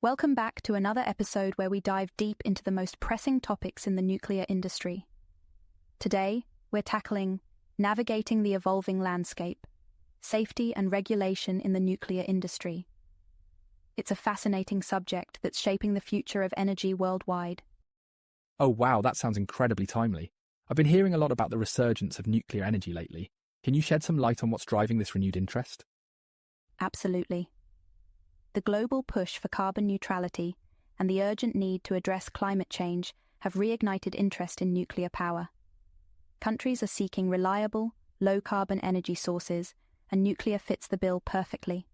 Welcome back to another episode where we dive deep into the most pressing topics in the nuclear industry. Today, we're tackling navigating the evolving landscape, safety and regulation in the nuclear industry. It's a fascinating subject that's shaping the future of energy worldwide. Oh wow, that sounds incredibly timely. I've been hearing a lot about the resurgence of nuclear energy lately. Can you shed some light on what's driving this renewed interest? Absolutely. The global push for carbon neutrality and the urgent need to address climate change have reignited interest in nuclear power. Countries are seeking reliable, low-carbon energy sources, and nuclear fits the bill perfectly.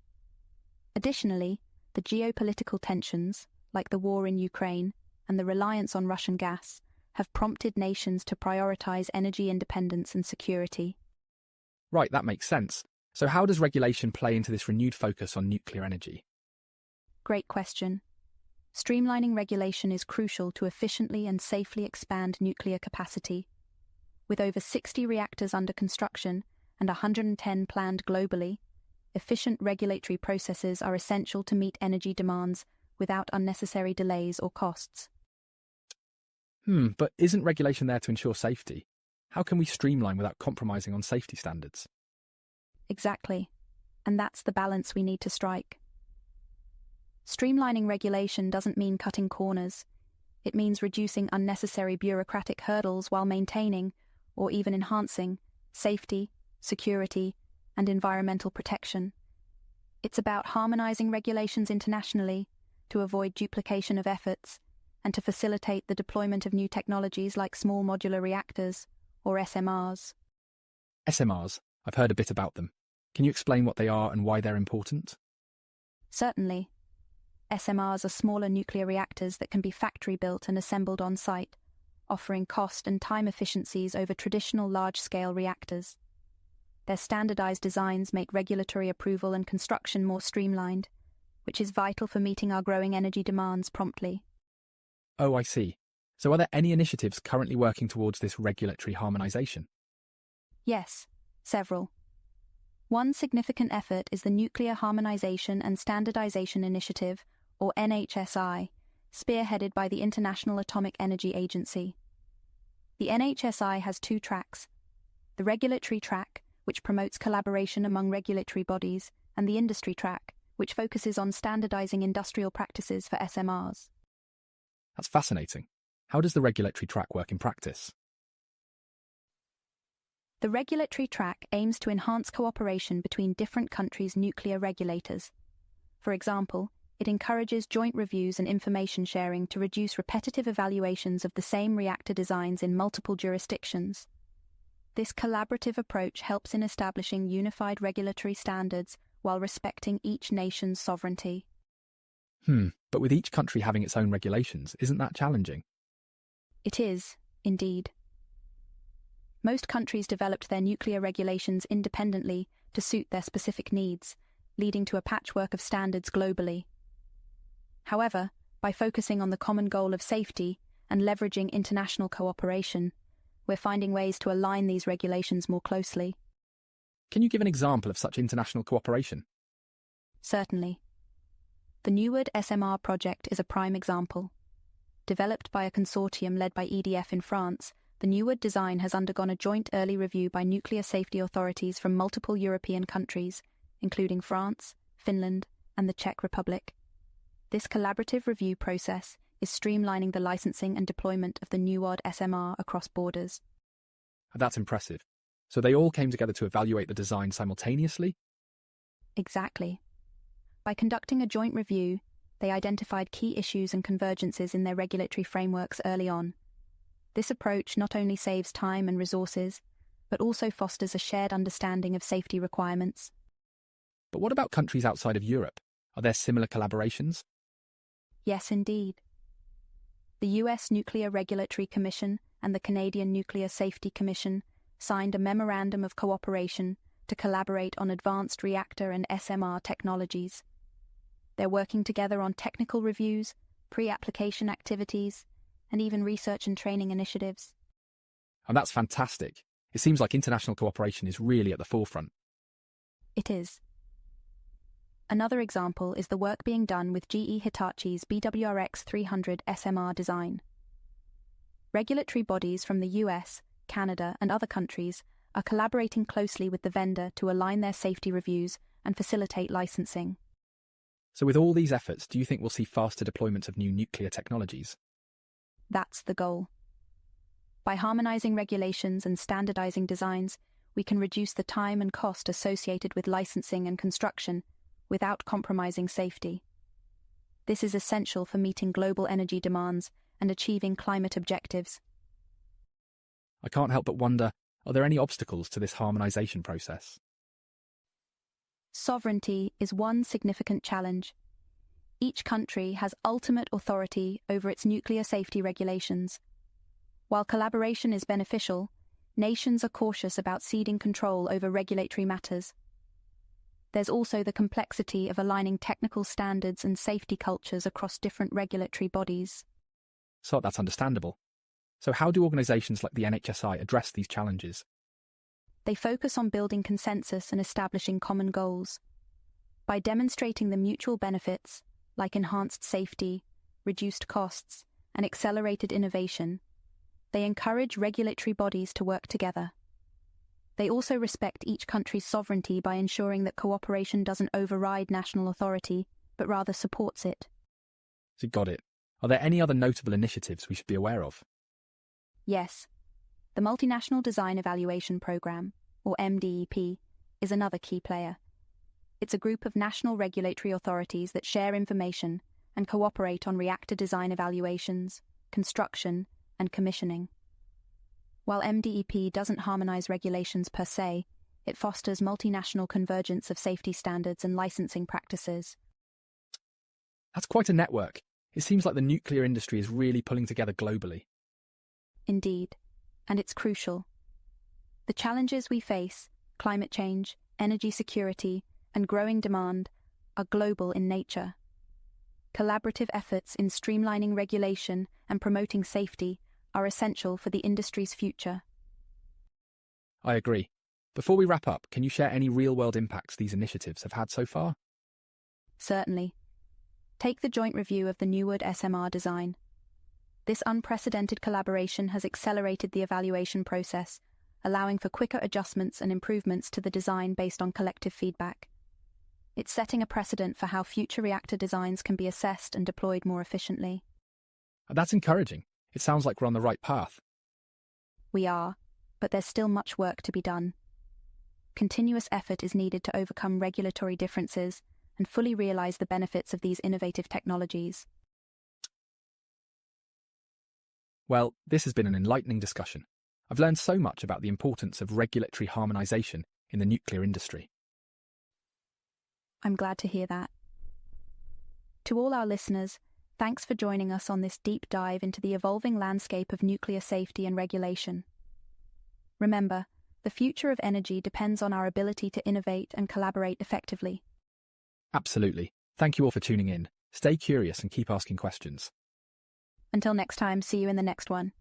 Additionally, the geopolitical tensions, like the war in Ukraine and the reliance on Russian gas, have prompted nations to prioritize energy independence and security. Right, that makes sense. So how does regulation play into this renewed focus on nuclear energy? Great question. Streamlining regulation is crucial to efficiently and safely expand nuclear capacity. With over 60 reactors under construction and 110 planned globally, efficient regulatory processes are essential to meet energy demands without unnecessary delays or costs. But isn't regulation there to ensure safety? How can we streamline without compromising on safety standards? Exactly. And that's the balance we need to strike. Streamlining regulation doesn't mean cutting corners. It means reducing unnecessary bureaucratic hurdles while maintaining, or even enhancing, safety, security, and environmental protection. It's about harmonizing regulations internationally to avoid duplication of efforts and to facilitate the deployment of new technologies like small modular reactors, or SMRs. SMRs, I've heard a bit about them. Can you explain what they are and why they're important? Certainly. SMRs are smaller nuclear reactors that can be factory-built and assembled on-site, offering cost and time efficiencies over traditional large-scale reactors. Their standardized designs make regulatory approval and construction more streamlined, which is vital for meeting our growing energy demands promptly. Oh, I see. So are there any initiatives currently working towards this regulatory harmonization? Yes, several. One significant effort is the Nuclear Harmonization and Standardization Initiative, or NHSI, spearheaded by the International Atomic Energy Agency. The NHSI has two tracks: the regulatory track, which promotes collaboration among regulatory bodies, and the industry track, which focuses on standardizing industrial practices for SMRs. That's fascinating. How does the regulatory track work in practice? The regulatory track aims to enhance cooperation between different countries' nuclear regulators. For example, it encourages joint reviews and information sharing to reduce repetitive evaluations of the same reactor designs in multiple jurisdictions. This collaborative approach helps in establishing unified regulatory standards while respecting each nation's sovereignty. But with each country having its own regulations, isn't that challenging? It is, indeed. Most countries developed their nuclear regulations independently to suit their specific needs, leading to a patchwork of standards globally. However, by focusing on the common goal of safety and leveraging international cooperation, we're finding ways to align these regulations more closely. Can you give an example of such international cooperation? Certainly. The Newwood SMR project is a prime example. Developed by a consortium led by EDF in France, the Newwood design has undergone a joint early review by nuclear safety authorities from multiple European countries, including France, Finland, and the Czech Republic. This collaborative review process is streamlining the licensing and deployment of the Newwood SMR across borders. That's impressive. So they all came together to evaluate the design simultaneously? Exactly. By conducting a joint review, they identified key issues and convergences in their regulatory frameworks early on. This approach not only saves time and resources, but also fosters a shared understanding of safety requirements. But what about countries outside of Europe? Are there similar collaborations? Yes, indeed. The US Nuclear Regulatory Commission and the Canadian Nuclear Safety Commission signed a memorandum of cooperation to collaborate on advanced reactor and SMR technologies. They're working together on technical reviews, pre-application activities, and even research and training initiatives. And that's fantastic. It seems like international cooperation is really at the forefront. It is. Another example is the work being done with GE Hitachi's BWRX 300 SMR design. Regulatory bodies from the US, Canada, and other countries are collaborating closely with the vendor to align their safety reviews and facilitate licensing. So with all these efforts, do you think we'll see faster deployment of new nuclear technologies? That's the goal. By harmonizing regulations and standardizing designs, we can reduce the time and cost associated with licensing and construction without compromising safety. This is essential for meeting global energy demands and achieving climate objectives. I can't help but wonder, are there any obstacles to this harmonization process? Sovereignty is one significant challenge. Each country has ultimate authority over its nuclear safety regulations. While collaboration is beneficial, nations are cautious about ceding control over regulatory matters. There's also the complexity of aligning technical standards and safety cultures across different regulatory bodies. So that's understandable. So how do organisations like the NHSI address these challenges? They focus on building consensus and establishing common goals. By demonstrating the mutual benefits, like enhanced safety, reduced costs, and accelerated innovation, they encourage regulatory bodies to work together. They also respect each country's sovereignty by ensuring that cooperation doesn't override national authority, but rather supports it. So got it. Are there any other notable initiatives we should be aware of? Yes. The Multinational Design Evaluation Programme, or MDEP, is another key player. It's a group of national regulatory authorities that share information and cooperate on reactor design evaluations, construction, and commissioning. While MDEP doesn't harmonise regulations per se, it fosters multinational convergence of safety standards and licensing practices. That's quite a network. It seems like the nuclear industry is really pulling together globally. Indeed, and it's crucial. The challenges we face, climate change, energy security, and growing demand, are global in nature. Collaborative efforts in streamlining regulation and promoting safety are essential for the industry's future. I agree. Before we wrap up, can you share any real-world impacts these initiatives have had so far? Certainly. Take the joint review of the Newark SMR design. This unprecedented collaboration has accelerated the evaluation process, allowing for quicker adjustments and improvements to the design based on collective feedback. It's setting a precedent for how future reactor designs can be assessed and deployed more efficiently. That's encouraging. It sounds like we're on the right path. We are, but there's still much work to be done. Continuous effort is needed to overcome regulatory differences and fully realise the benefits of these innovative technologies. Well, this has been an enlightening discussion. I've learned so much about the importance of regulatory harmonisation in the nuclear industry. I'm glad to hear that. To all our listeners, thanks for joining us on this deep dive into the evolving landscape of nuclear safety and regulation. Remember, the future of energy depends on our ability to innovate and collaborate effectively. Absolutely. Thank you all for tuning in. Stay curious and keep asking questions. Until next time, see you in the next one.